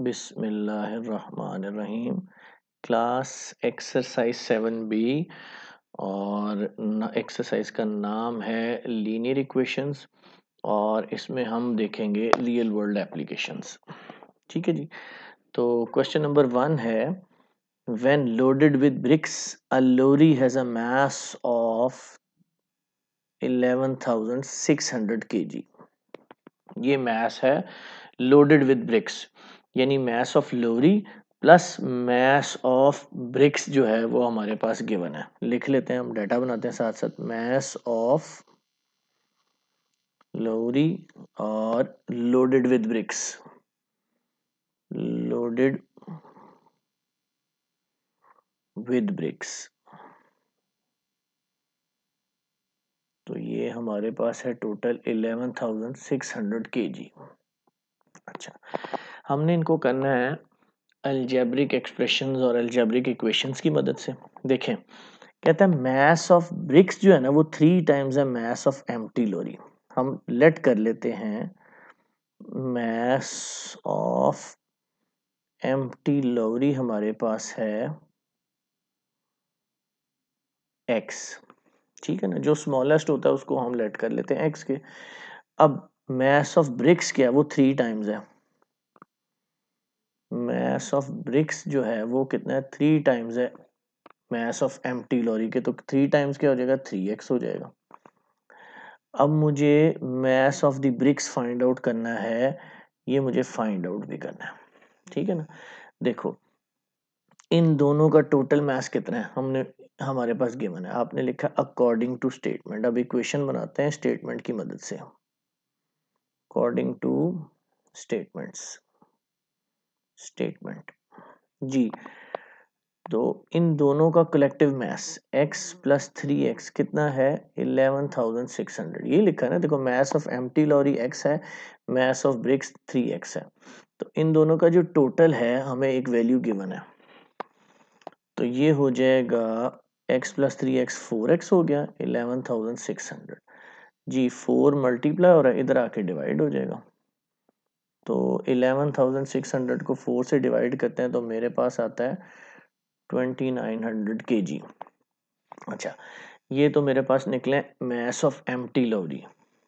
बिस्मिल्लाहिर्रहमानिर्रहीम। Class exercise 7B और exercise का नाम है लीनियर इक्वेशंस और इसमें हम देखेंगे रियल वर्ल्ड एप्लीकेशंस। ठीक है जी। तो क्वेश्चन नंबर 1 है when loaded with bricks a lorry has a mass of 11,600 kg। ये मास है लोडेड विद ब्रिक्स, यानी mass of lorry plus mass of bricks जो है वो हमारे पास गिवन है। लिख लेते हैं, हम डाटा बनाते हैं साथ साथ। मास ऑफ लोरी और loaded with bricks, loaded with bricks. तो ये हमारे पास है टोटल 11,600 kg। अच्छा, हमने इनको करना है अलजेब्रिक एक्सप्रेशंस और अलजेब्रिक इक्वेशंस की मदद से। देखें, कहता है मास ऑफ ब्रिक्स जो है ना वो 3 टाइम्स है मास ऑफ एम्प्टी लोरी। हम लेट कर लेते हैं मास ऑफ एम्प्टी लोरी हमारे पास है x। ठीक है ना, जो स्मॉलेस्ट होता है उसको हम लेट कर लेते हैं x के। अब मास ऑफ ब्रिक्स क्या है, वो 3 टाइम्स है। मास ऑफ ब्रिक्स जो है वो कितना है, 3 टाइम्स है मास ऑफ एम्प्टी लोरी के। तो 3 टाइम्स क्या हो जाएगा, 3x हो जाएगा। अब मुझे mass of the bricks find out करना है, ये मुझे फाइंड आउट भी करना है। ठीक है ना। देखो, इन दोनों का टोटल मास कितना है हमने हमारे पास गिवन है। आपने लिखा अकॉर्डिंग टू स्टेटमेंट। अब इक्वेशन बनाते हैं स्टेटमेंट की मदद से। अकॉर्डिंग टू स्टेटमेंट्स, स्टेटमेंट जी। तो इन दोनों का कलेक्टिव मास x प्लस 3x कितना है, 11,600। ये लिखा है ना, देखो mass of empty lorry x है, मास ऑफ ब्रिक्स 3x है। तो इन दोनों का जो टोटल है हमें एक वैल्यू गिवन है। तो ये हो जाएगा x प्लस 3x 4x हो गया 11,600 जी। 4 मल्टीप्लाई हो रहा है, इधर आके डिवाइड हो जाएगा। तो 11,600 को 4 से डिवाइड करते हैं तो मेरे पास आता है 2,900 kg। अच्छा, ये तो मेरे पास निकले मास ऑफ एम्प्टी लोरी।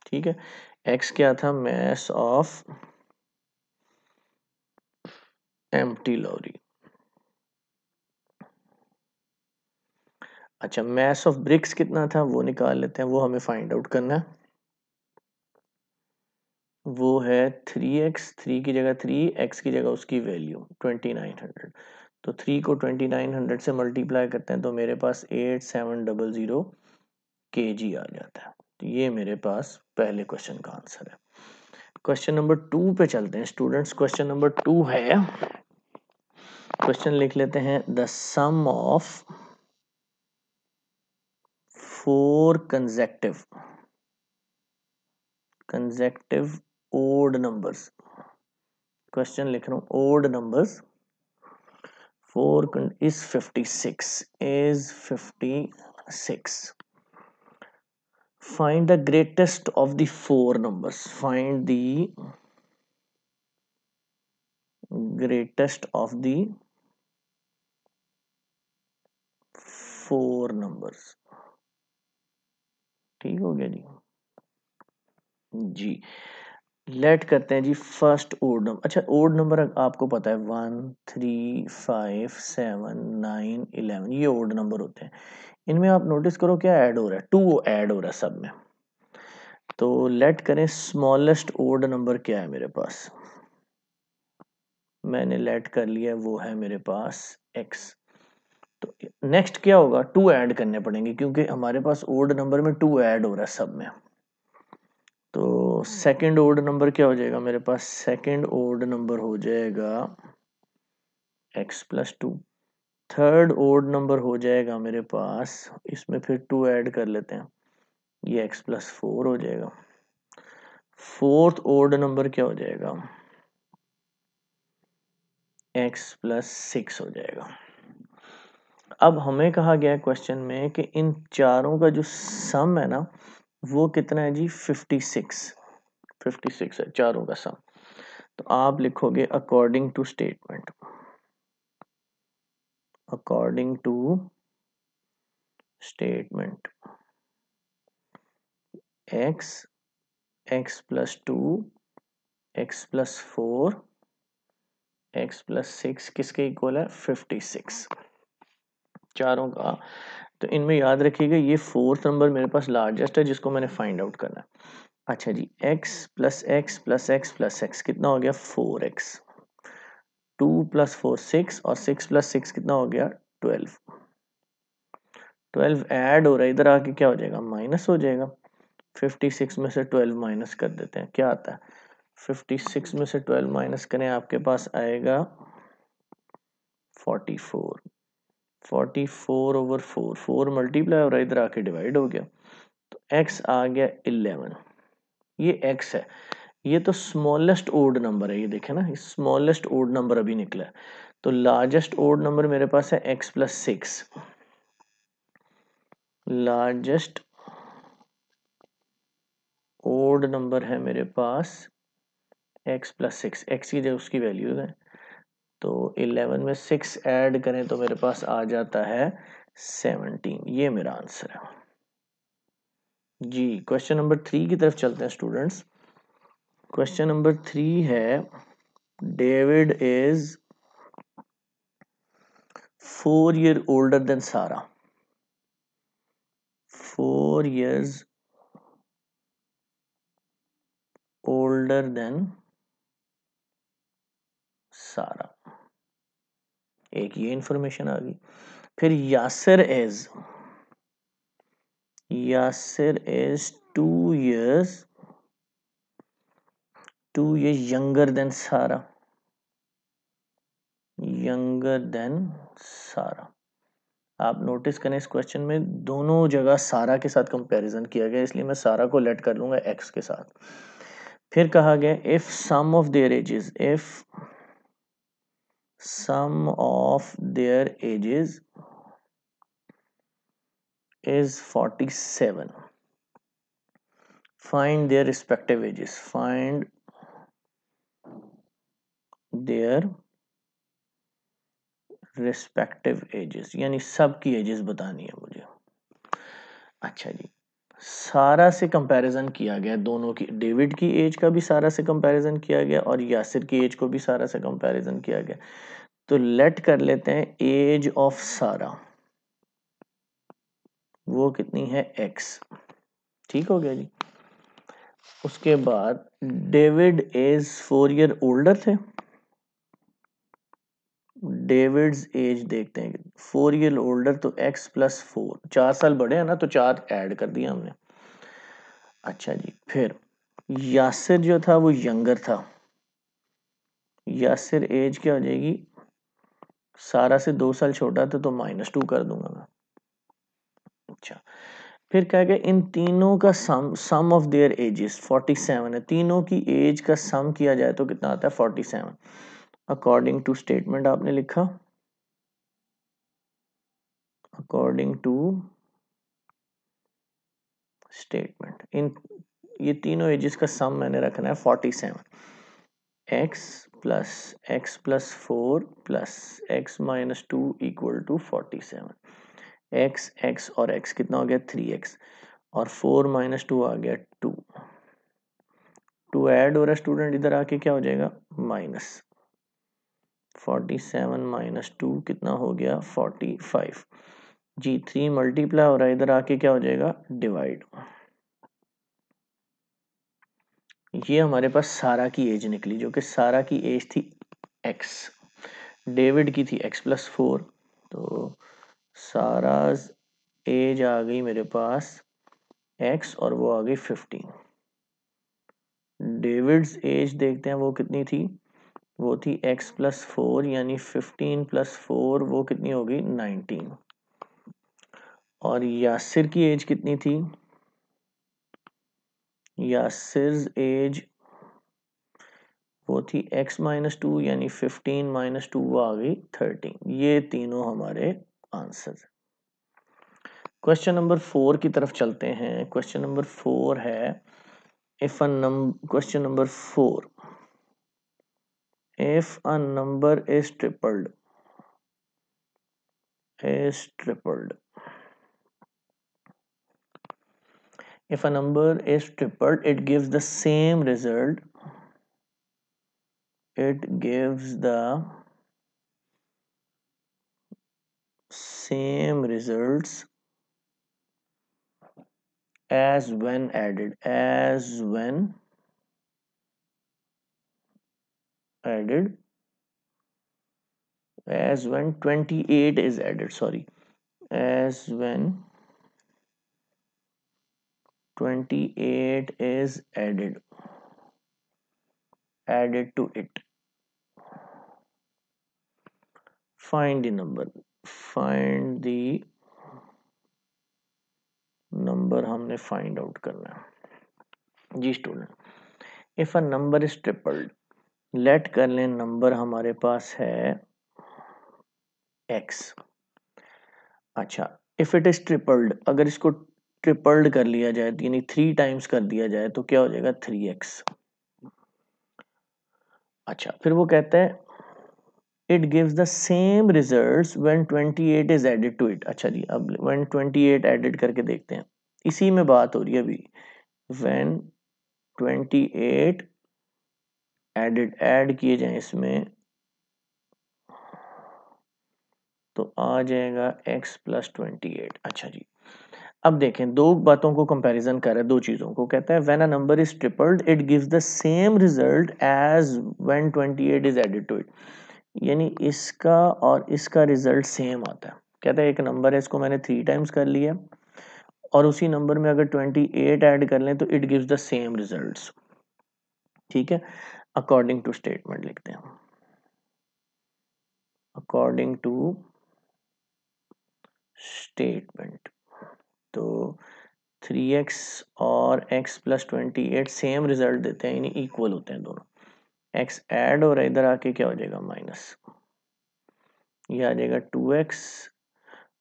ठीक है, x क्या था, मास ऑफ एम्प्टी लोरी। अच्छा, मास ऑफ ब्रिक्स कितना था वो निकाल लेते हैं, वो हमें फाइंड आउट करना है। वो है 3x, 3 की जगह 3, x की जगह उसकी वैल्यू 2,900। तो 3 को 2,900 से मल्टीप्लाई करते हैं तो मेरे पास 8,700 kg आ जाता है। तो ये मेरे पास पहले क्वेश्चन का आंसर है। क्वेश्चन नंबर 2 पे चलते हैं स्टूडेंट्स। क्वेश्चन नंबर 2 है, क्वेश्चन लिख लेते हैं the sum of 4 consecutive odd numbers. Question लिख रहा हूं odd numbers 4 is 56 find the greatest of the 4 numbers। find the greatest of the 4 numbers। ठीक हो गया जी। जी, लेट करते हैं जी फर्स्ट ओड नंबर। अच्छा, ओड नंबर आपको पता है 1 3 5 7 9 11, ये ओड नंबर होते हैं। इनमें आप नोटिस करो क्या ऐड हो रहा है, 2 ऐड हो रहा है सब में। तो लेट करें स्मॉलेस्ट ओड नंबर क्या है मेरे पास, मैंने लेट कर लिया, वो है मेरे पास x। तो नेक्स्ट क्या होगा, 2 ऐड करने पड़ेंगे क्योंकि हमारे पास ओड नंबर में 2 ऐड हो रहा है सब में। तो सेकंड ओड नंबर क्या हो जाएगा मेरे पास, सेकंड ओड नंबर हो जाएगा x plus 2। Third odd number हो जाएगा मेरे पास, इसमें फिर 2 ऐड कर लेते हैं, ये x प्लस 4 हो जाएगा। फोर्थ ओड नंबर क्या हो जाएगा, x प्लस 6 हो जाएगा। अब हमें कहा गया है क्वेश्चन में कि इन चारों का जो सम है ना वो कितना है जी, 56 है चारों का सम। तो आप लिखोगे according to statement, according to statement x, x plus 2, x plus 4, x plus 6 किसके इक्वल है 56 चारों का। तो इनमें याद रखिएगा ये फोर्थ नंबर मेरे पास लार्जेस्ट है जिसको मैंने फाइंड आउट करना है। अच्छा जी, x plus x plus x plus x कितना हो गया 4x, 2 प्लस 4 6 और 6 प्लस 6 कितना हो गया 12, 12 ऐड हो रहा है इधर आके क्या हो जाएगा माइनस हो जाएगा। 56 में से 12 माइनस कर देते हैं क्या आता है 56 में से 12 माइनस करें आपके पास आएगा 44, 44 ओवर 4, 4 मल्टीप्लाई हो रहा है इधर आके डिवाइड हो गया तो x आ गया 11। ये x है, ये तो स्मॉलेस्ट ओड नंबर है, ये देखे ना स्मॉलेस्ट ओड नंबर अभी निकला है। तो लार्जेस्ट ओड नंबर मेरे पास है x plus 6, largest odd number है मेरे पास x प्लस 6, x की जो उसकी वैल्यूज है तो 11 में 6 ऐड करें तो मेरे पास आ जाता है 17, ये मेरा आंसर है जी। क्वेश्चन नंबर 3 की तरफ चलते हैं स्टूडेंट्स। क्वेश्चन नंबर 3 है David is 4 years older than Sarah, 4 years older than Sarah, एक ये इंफॉर्मेशन आ गई। फिर Yasir is 2 years younger than Sarah, younger than Sarah। आप नोटिस करें इस क्वेश्चन में दोनों जगह सारा के साथ कंपैरिजन किया गया, इसलिए मैं सारा को लेट कर लूंगा एक्स के साथ। फिर कहा गया if sum of their ages, if sum of their ages is 47, find their respective ages, find their respective ages, यानी सबकी एजेस बतानी है मुझे। अच्छा जी, सारा से कंपैरिजन किया गया दोनों की, डेविड की एज का भी सारा से कंपैरिजन किया गया और यासिर की एज को भी सारा से कंपैरिजन किया गया। तो लेट कर लेते हैं एज ऑफ सारा, वो कितनी है x, ठीक हो गया जी। उसके बाद डेविड इज 4 years ओल्डर थे, डेविड्स एज देखते हैं 4 years ओल्डर तो x प्लस 4, 4 साल बड़े हैं ना तो 4 ऐड कर दिया हमने। अच्छा जी, फिर यासिर जो था वो यंगर था, यासिर एज क्या हो जाएगी, सारा से 2 साल छोटा था तो -2 कर दूंगा मैं। अच्छा, फिर क्या गया इन तीनों का सम ऑफ देयर एजेस 47 है, तीनों की एज का सम किया जाए तो कितना आता है 47। अकॉर्डिंग टू स्टेटमेंट आपने लिखा, अकॉर्डिंग टू स्टेटमेंट इन ये तीनों एजेस का सम मैंने रखना है 47, x plus 4 plus x minus 2 equal to 47, x और x कितना हो गया 3x और 4 माइनस 2 आ गया 2, 2 ऐड हो रहा है स्टूडेंट इधर आके क्या हो जाएगा माइनस, 47 माइनस 2 कितना हो गया 45 जी। 3 मल्टीप्लाई हो रहा है इधर आके क्या हो जाएगा डिवाइड। ये हमारे पास सारा की एज निकली, जो कि सारा की एज थी x, डेविड की थी x प्लस 4, तो सारा एज आ गई मेरे पास x और वो आ गई 15। डेविड्स एज देखते हैं वो कितनी थी, वो थी x प्लस 4 यानी 15 प्लस 4 वो कितनी होगी 19। और यासिर की एज कितनी थी, यासिर एज वो थी x माइनस 2 यानी 15 माइनस 2 वो आ गई 13। ये तीनों हमारे आंसर। क्वेश्चन नंबर 4 की तरफ चलते हैं। क्वेश्चन नंबर 4 है if a number, question number 4 if a number is tripled, if a number is tripled, it gives the same result. It gives the same results as when added, added as when 28 is added, sorry, as when 28 is added to it. Find the number हमने find out करना है जी student. If a number is tripled, let कर लें number हमारे पास है x. अच्छा, if it is tripled, अगर इसको ट्रिपल्ड कर लिया जाए यानी 3 टाइम्स कर दिया जाए तो क्या हो जाएगा 3x. अच्छा, फिर वो कहता है it gives the same results when 28 is added to it. अच्छा जी, अब when 28 added करके देखते हैं, इसी में बात हो रही है अभी. when 28 ऐड किए जाए इसमें तो आ जाएगा x प्लस 28. अच्छा जी, अब देखें दो बातों को कंपैरिजन कर रहा है, दो चीजों को. कहता है when a number is tripled it gives the same result as when 28 is added to it. यानी इसका और इसका रिजल्ट सेम आता है. कहता है एक नंबर है, इसको मैंने 3 टाइम्स कर लिया और उसी नंबर में अगर 28 ऐड कर लें तो it gives the same results. ठीक है, अकॉर्डिंग टू स्टेटमेंट लिखते हैं. अकॉर्डिंग टू स्टेटमेंट तो 3x और x प्लस 28 सेम रिजल्ट देते हैं, यानी इक्वल होते हैं दोनों. x ऐड हो रहा है, इधर आके क्या हो जाएगा माइनस, ये आ जाएगा 2x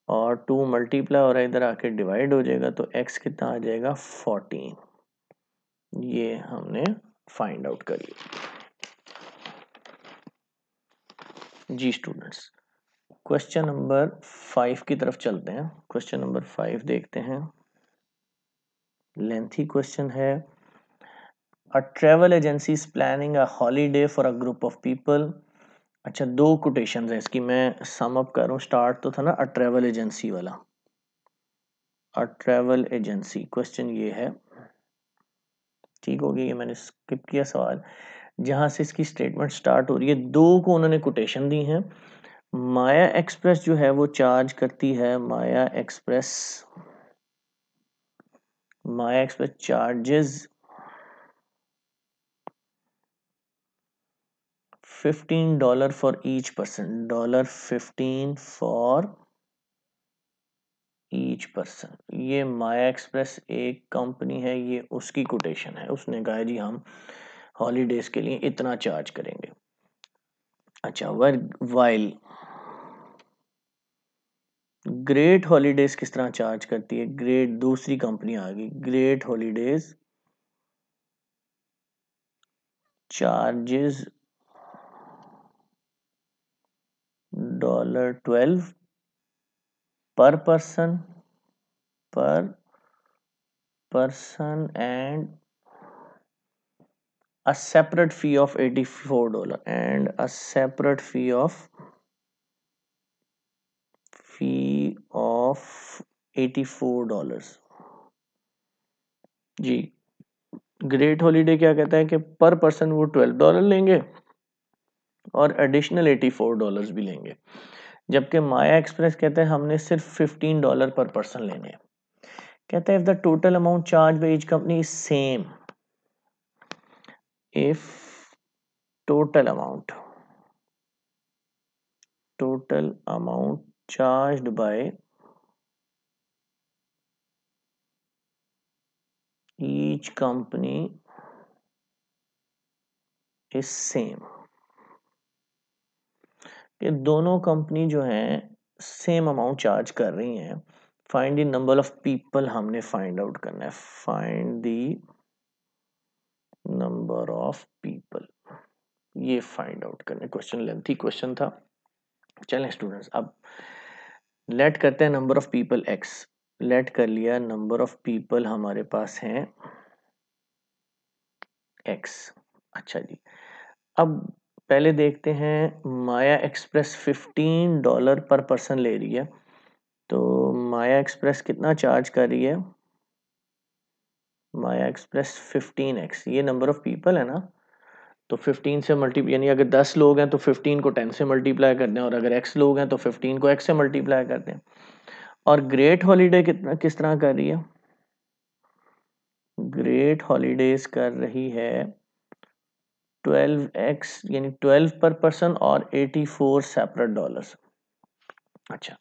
और 2 मल्टीप्लाई हो रहा है, इधर आके डिवाइड हो जाएगा तो x कितना आ जाएगा 14. ये हमने फाइंड आउट कर लिया जी स्टूडेंट्स. क्वेश्चन नंबर 5 की तरफ चलते हैं. क्वेश्चन नंबर 5 देखते हैं. लेंथी क्वेश्चन है. अ travel agency is planning a holiday for a group of people. अच्छा, दो कोटेशन है इसकी, मैं सम अप कर रहा हूँ. स्टार्ट तो था ना अ ट्रेवल एजेंसी वाला, अ ट्रेवल एजेंसी. क्वेश्चन ये है, ठीक हो गया, ये मैंने स्किप किया सवाल. जहां से इसकी स्टेटमेंट स्टार्ट हो रही है, दो को उन्होंने कोटेशन दी है. माया एक्सप्रेस जो है वो चार्ज करती है, Maya Express charges $15 for each person. $15 for each person. ये माया एक्सप्रेस एक कंपनी है, ये उसकी कोटेशन है. उसने कहा जी हम हॉलीडेज के लिए इतना चार्ज करेंगे. अच्छा, वाइल ग्रेट हॉलीडेज किस तरह चार्ज करती है. ग्रेट दूसरी कंपनी आ गई, ग्रेट हॉलीडेज चार्जेस $12 पर person and a separate fee of $84 and a separate fee of $84 जी. ग्रेट हॉलीडे क्या कहता है कि पर पर्सन वो $12 लेंगे और एडिशनल $84 भी लेंगे, जबकि माया एक्सप्रेस कहते हैं हमने सिर्फ $15 पर पर्सन लेने हैं. कहता है if the total amount charge by each company is same, if total amount charged bye each company is same, कि दोनों कंपनी जो हैं सेम अमाउंट चार्ज कर रही हैं. Find the number of people हमने फाइंड आउट करना है. Find the number of people. ये फाइंड आउट करने, क्वेश्चन लेंथी क्वेश्चन था। चलें स्टूडेंट्स, अब लेट करते हैं number of people x। Let कर लिया, नंबर ऑफ पीपल हमारे पास हैं x। अच्छा जी, अब पहले देखते हैं, माया एक्सप्रेस $15 पर पर्सन ले रही है, तो माया एक्सप्रेस कितना चार्ज कर रही है? माया एक्सप्रेस 15x, ये नंबर ऑफ पीपल है ना, तो 15 से मल्टीप्लाई, यानी अगर 10 लोग हैं तो 15 को 10 से मल्टीप्लाई कर दें, और अगर x लोग हैं तो 15 को x से मल्टीप्लाई कर दें। और ग्रेट हॉलीडे कितना किस तरह कर रही है? ग्रेट हॉलीडेज कर रही है 12x, यानी 12 पर पर्सन और 84 सेपरेट डॉलर्स। अच्छा,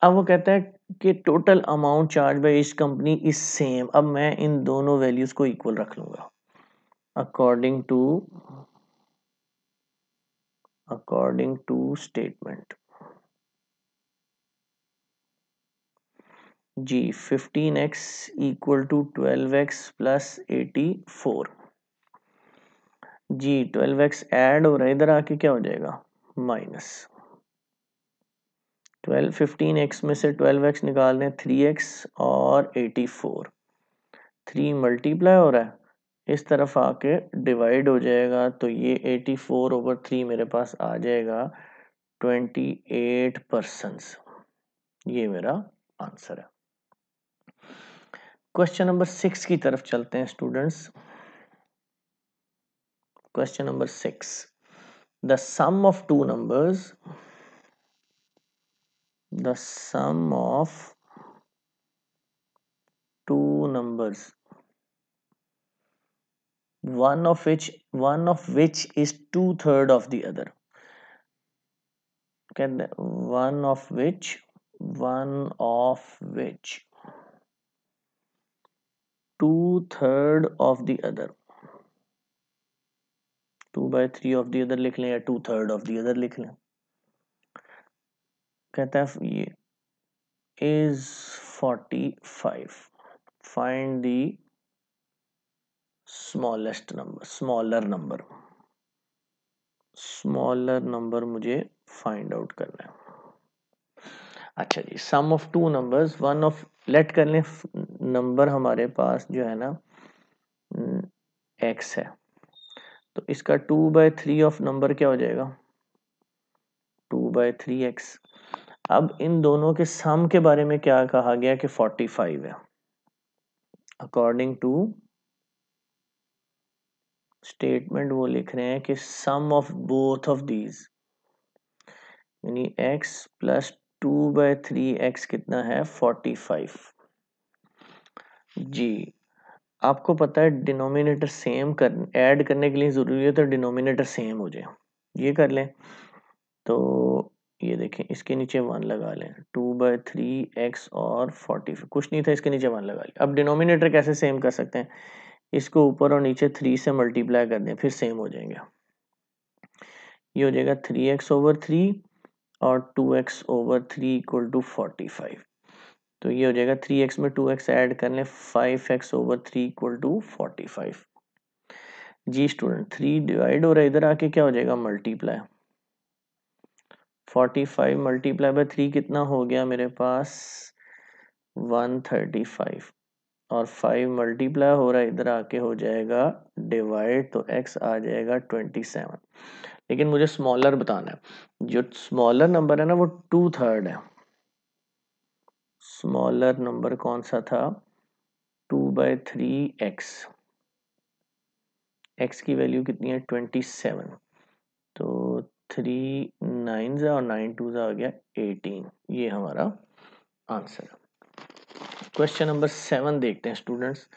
अब वो कहता है कि total amount charge by each company is same. अब मैं इन दोनों वैल्यूज को इक्वल रख लूंगा अकॉर्डिंग टू स्टेटमेंट जी। 15x equal to 12x plus 84 जी। 12x ऐड हो रहा है, इधर आके क्या हो जाएगा? माइनस 12। 15x में से 12x निकाल दें, 3x और 84, 3 मल्टीप्लाई हो रहा है, इस तरफ आके डिवाइड हो जाएगा, तो ये 84/3 मेरे पास आ जाएगा 28%। ये मेरा आंसर है। क्वेश्चन नंबर 6 की तरफ चलते हैं students. Question number 6, the sum of two numbers, the sum of two numbers, one of which is 2/3 of the other. one of which 2/3 of the other, 2/3 of the other लिख लें या 2/3 of the other लिख लें। कहता है ये is 45, find the smaller number मुझे find out करना है। अच्छा जी, sum of two numbers, one of, let कर लें नंबर हमारे पास जो है ना x है, तो इसका 2/3 ऑफ नंबर क्या हो जाएगा? 2/3x। अब इन दोनों के सम के बारे में क्या कहा गया कि 45 है। अकॉर्डिंग टू स्टेटमेंट वो लिख रहे हैं कि सम ऑफ बोथ ऑफ दीज, यानी x प्लस 2/3x कितना है? 45 जी। आपको पता है डिनोमिनेटर सेम कर ऐड करने के लिए जरूरी है तो डिनोमिनेटर सेम हो जाए, ये कर लें। तो ये देखें, इसके नीचे 1 लगा लें, 2/3x और 45, कुछ नहीं था, इसके नीचे 1 लगा लें। अब डिनोमिनेटर कैसे सेम कर सकते हैं? इसको ऊपर और नीचे 3 से मल्टीप्लाई कर दें, फिर सेम हो जाएंगे। ये हो जाएगा 3x/3 और 2x/3 इक्वल टू 45। तो ये हो जाएगा 3x में 2x ऐड कर लें, 5x/3 इक्वल टू 45 जी। स्टूडेंट 3 डिवाइड हो रहा है, इधर आके क्या हो जाएगा? मल्टीप्लाई। 45 मल्टीप्लाई बाय 3 कितना हो गया मेरे पास? 135, और 5 मल्टीप्लाई हो रहा है, इधर आके हो जाएगा डिवाइड, तो x आ जाएगा 27। लेकिन मुझे स्मॉलर बताना है, जो स्मॉलर नंबर है ना वो 2/3 है। स्मॉलर नंबर कौन सा था? 2/3x, x की वैल्यू कितनी है? 27, तो 3 9 और 9 2 आ गया 18। ये हमारा आंसर है। क्वेश्चन नंबर 7 देखते हैं स्टूडेंट्स।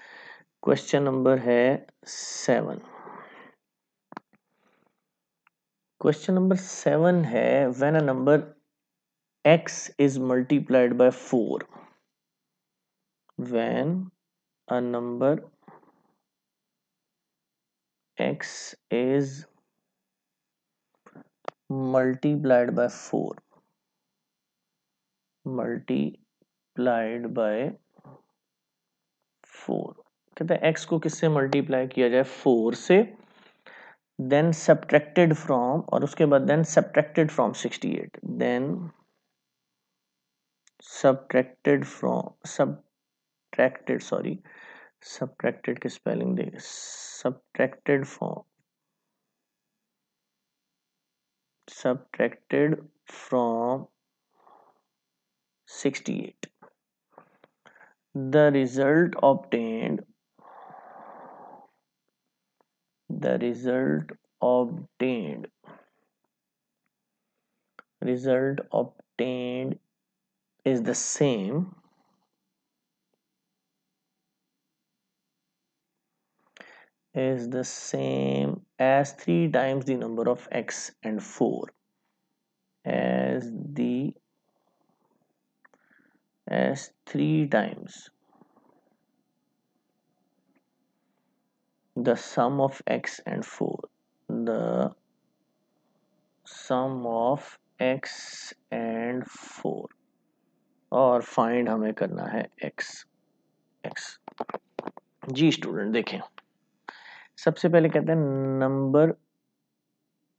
क्वेश्चन नंबर है 7। क्वेश्चन नंबर 7 है, when a number x is multiplied by 4, when a number x is multiplied by 4, कहते हैं x को किससे मल्टीप्लाई किया जाए? 4 से। देन सब्ट्रैक्टेड फ्रॉम, और उसके बाद then subtracted from 68, then subtracted from, subtracted की स्पेलिंग देखिए, subtracted from 68, the result obtained result obtained is the same as 3 times the number of x and 4, as 3 times the sum of x and 4, the sum of x and 4, और find हमें करना है x। जी student देखें, सबसे पहले कहते हैं number,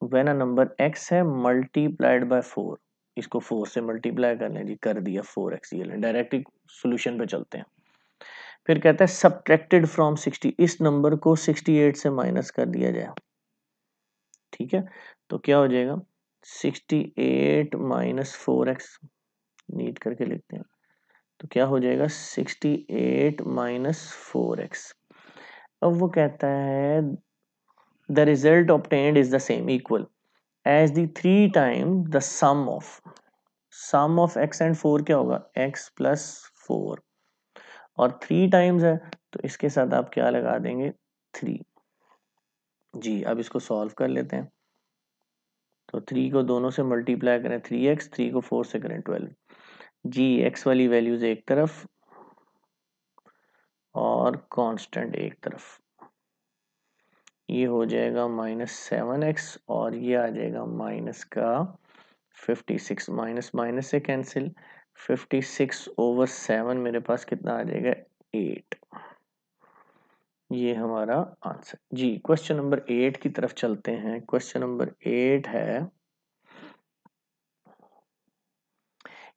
when a number x है मल्टीप्लाइड बाय 4, इसको 4 से मल्टीप्लाई कर लें जी, कर दिया 4x, ये लें, डायरेक्ट सॉल्यूशन पे चलते हैं। फिर कहता है सब्ट्रैक्टेड फ्रॉम 60, इस नंबर को 68 से माइनस कर दिया जाए, ठीक है, तो क्या हो जाएगा 68 माइनस 4x, नीट करके लिखते हैं, तो क्या हो जाएगा 68 माइनस 4x। अब वो कहता है the result obtained is the same, equal as the 3 time the sum of x and 4, क्या होगा x प्लस 4, और 3 टाइम्स है तो इसके साथ आप क्या लगा देंगे 3। जी अब इसको सॉल्व कर लेते हैं, तो 3 को दोनों से मल्टीप्लाई करें 3x, 3 को 4 से करें 12, जी x वाली वैल्यूज एक तरफ और कांस्टेंट एक तरफ, ये हो जाएगा -7x और ये आ जाएगा माइनस का 56, माइनस माइनस से कैंसिल, 56/7 मेरे पास कितना आ जाएगा 8, ये हमारा आंसर। जी क्वेश्चन नंबर 8 की तरफ चलते हैं। क्वेश्चन नंबर 8 है,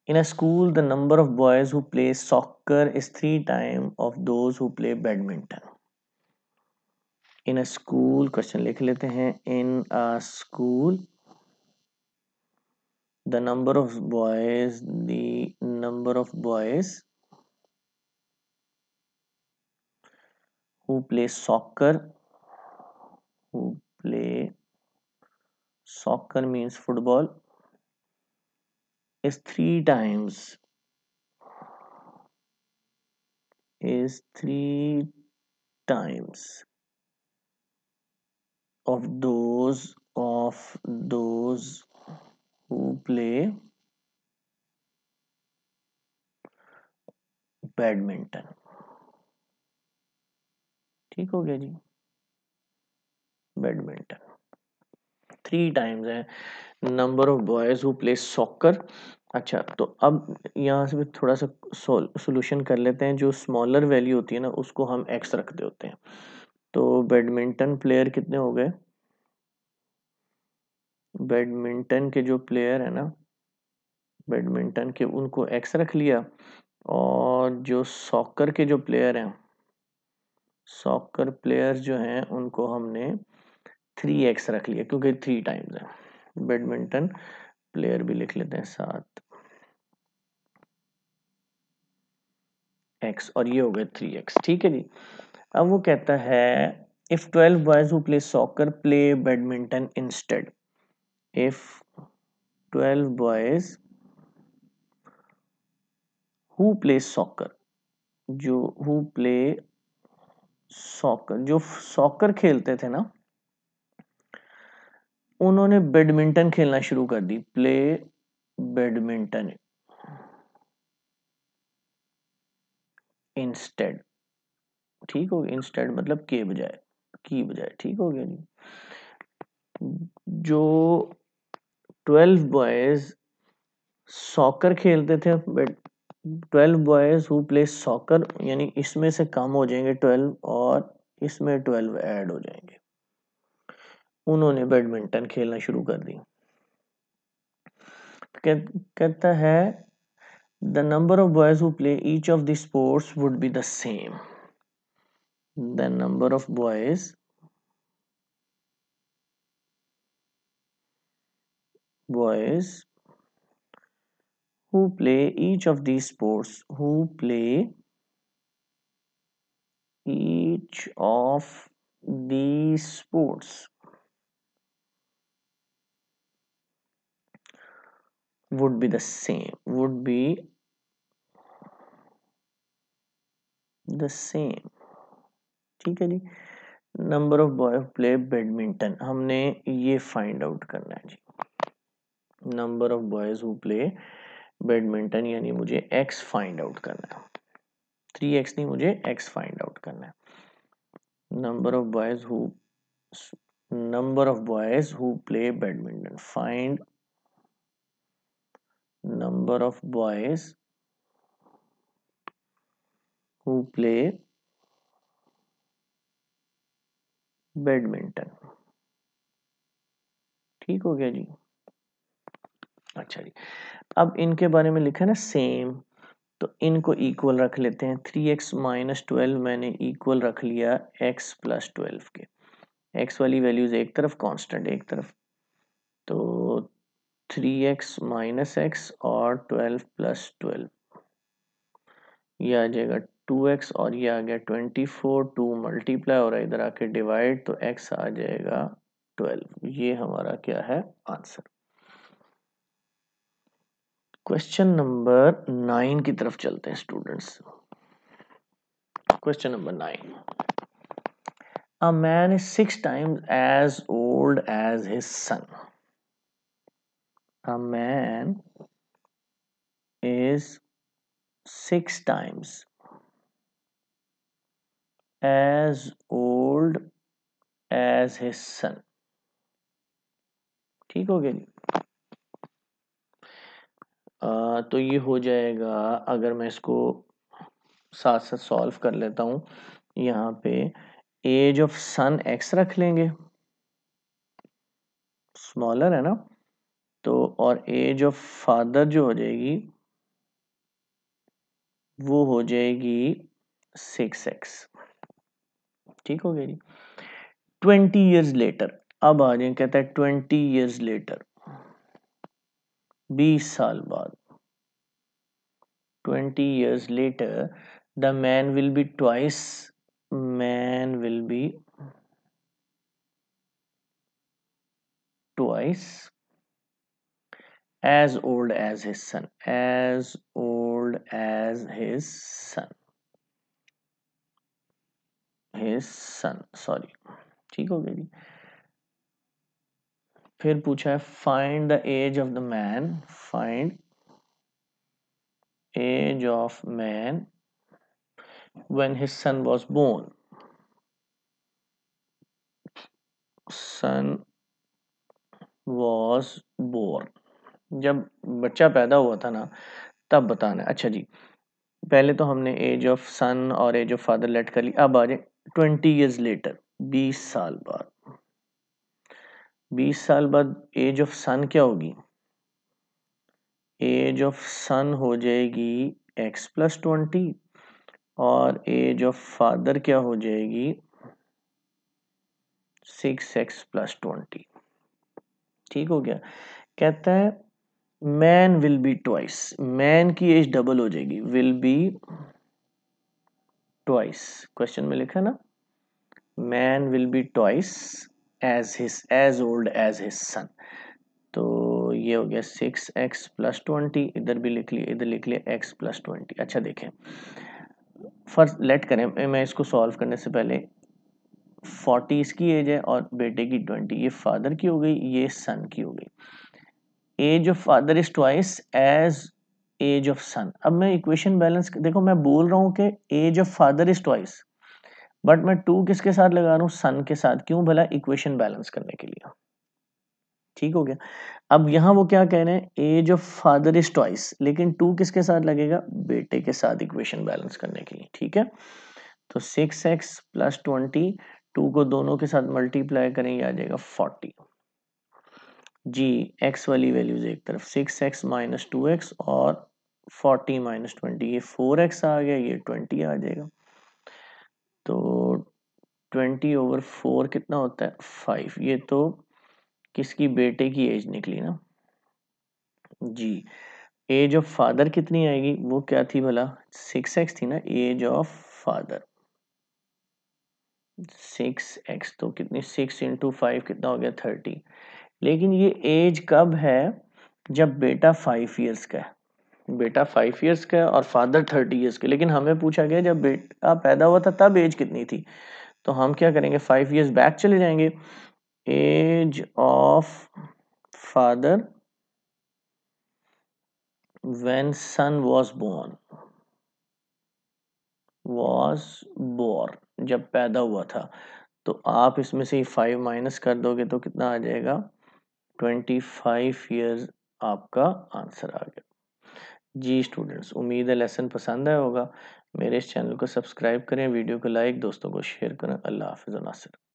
in a school the number of boys who play soccer is 3 times of those who play badminton। in a school, question लिख लेते हैं, in a school the number of boys who play soccer means football, is 3 times of those who play badminton. ठीक हो गया जी, badminton 3 times है number of boys who play soccer. अच्छा तो अब यहाँ से भी थोड़ा सा सोल्यूशन कर लेते हैं, जो स्मॉलर वैल्यू होती है ना उसको हम एक्स रखते होते हैं, तो बैडमिंटन प्लेयर कितने हो गए, बैडमिंटन के जो प्लेयर है ना, बैडमिंटन के उनको एक्स रख लिया, और जो सॉकर के जो प्लेयर हैं, सॉकर प्लेयर जो हैं उनको हमने 3x रख लिया क्योंकि 3 टाइम्स है, बैडमिंटन प्लेयर भी लिख लेते हैं 7x, और ये हो गए 3x। ठीक है जी, अब वो कहता है if 12 boys who play soccer play badminton instead, if 12 boys who play soccer, जो सॉकर खेलते थे ना उन्होंने बैडमिंटन खेलना शुरू कर दी, प्ले बैडमिंटन इंस्टेड, ठीक हो गया, इंस्टेड मतलब की बजाय, ठीक हो गया जी। जो 12 बॉयज सॉकर खेलते थे, 12 बॉयज हु प्ले सॉकर, यानी इसमें से कम हो जाएंगे 12 और इसमें 12 ऐड हो जाएंगे, उन्होंने बैडमिंटन खेलना शुरू कर दी। कहता है the number of boys who play each of these sports would be the same. The number of boys who play each of these sports would be the same, would be the same। ठीक है जी। Number of boy play badminton, हमने ये find out करना है जी। Number of boys who play badminton यानी मुझे x फाइंड आउट करना है। 3x नहीं, मुझे x फाइंड आउट करना है। Number of boys who play badminton, find number of boys who play badminton. ठीक हो गया जी। अच्छा जी, अब इनके बारे में लिखा है ना सेम, तो इनको इक्वल रख लेते हैं। 3x माइनस 12 मैंने इक्वल रख लिया x प्लस 12 के। x वाली वैल्यूज एक तरफ, कांस्टेंट एक तरफ, तो 3x माइनस एक्स और 12 प्लस 12, ये आ जाएगा 2x और ये आ गया 24, 2 मल्टीप्लाई और इधर आके डिवाइड, तो x आ जाएगा 12। ये हमारा क्या है आंसर। क्वेश्चन नंबर 9 की तरफ चलते हैं students. Question number 9, a man is 6 times as old as his son. A man is 6 times as old as his son. ठीक हो गया जी। तो ये हो जाएगा, अगर मैं इसको साथ साथ सॉल्व कर लेता हूं, यहाँ पे एज ऑफ सन x रख लेंगे, स्मॉलर है ना, तो और एज ऑफ फादर जो हो जाएगी वो हो जाएगी 6x। ठीक हो गया जी। 20 years लेटर, अब आ जाए, कहता है 20 years लेटर, 20 साल बाद, 20 years later the man will be twice as old as his son, sorry. ठीक हो गया जी। फिर पूछा है find the age of the man, find age of man when his son was born, जब बच्चा पैदा हुआ था ना तब बताना है। अच्छा जी, पहले तो हमने एज ऑफ सन और एज ऑफ फादर लेट कर ली, अब आ जाए 20 years लेटर, 20 साल बाद। 20 साल बाद एज ऑफ सन क्या होगी, एज ऑफ सन हो जाएगी x प्लस 20 और एज ऑफ फादर क्या हो जाएगी 6x प्लस 20। ठीक हो गया। कहता है man will be twice, man की एज डबल हो जाएगी, विल बी ट्वाइस, क्वेश्चन में लिखा ना, man will be twice as old as his son. तो ये हो गया 6x प्लस 20, इधर भी लिख लिया, इधर लिख लिया x प्लस 20। अच्छा देखें, फर्स्ट लेट करें, मैं इसको सॉल्व करने से पहले 40 इसकी एज है और बेटे की 20, ये फादर की हो गई, ये सन की हो गई। Age of father is twice age age of son. अब मैं इक्वेशन बैलेंस, देखो मैं बोल रहा हूं कि age of father is twice, but मैं 2 किसके साथ लगा रहा हूं, सन के साथ, क्यों भला, इक्वेशन बैलेंस करने के लिए। ठीक हो गया। अब यहां वो क्या कह रहे हैं, age of father is twice, लेकिन 2 किसके साथ लगेगा, बेटे के साथ, इक्वेशन बैलेंस करने के लिए। ठीक है, तो 6x प्लस 20 2 को दोनों के साथ मल्टीप्लाई करें, ये आ जाएगा 40। जी x वाली वैल्यूज एक तरफ, 6x माइनस 2x और 40 माइनस 20, ये 4x आ गया, ये 20 आ जाएगा। तो 20/4 कितना होता है 5। ये तो किसकी, बेटे की एज निकली ना जी। एज ऑफ फादर कितनी आएगी, वो क्या थी भला, 6x थी ना एज ऑफ फादर। 6x तो कितनी, 6 × 5 कितना हो गया 30। लेकिन ये एज कब है, जब बेटा 5 ईयर्स का है। बेटा 5 ईयर्स का है और फादर 30 ईयर्स का। लेकिन हमें पूछा गया जब बेटा पैदा हुआ था तब एज कितनी थी। तो हम क्या करेंगे, 5 ईयर्स बैक चले जाएंगे। Age of father when son was born, जब पैदा हुआ था। तो आप इसमें से 5 माइनस कर दोगे तो कितना आ जाएगा, 25 ईयर्स आपका आंसर आ गया। जी स्टूडेंट्स, उम्मीद है लेसन पसंद आया होगा। मेरे इस चैनल को सब्सक्राइब करें, वीडियो को लाइक, दोस्तों को शेयर करें। अल्लाह हाफिज़ नासिर।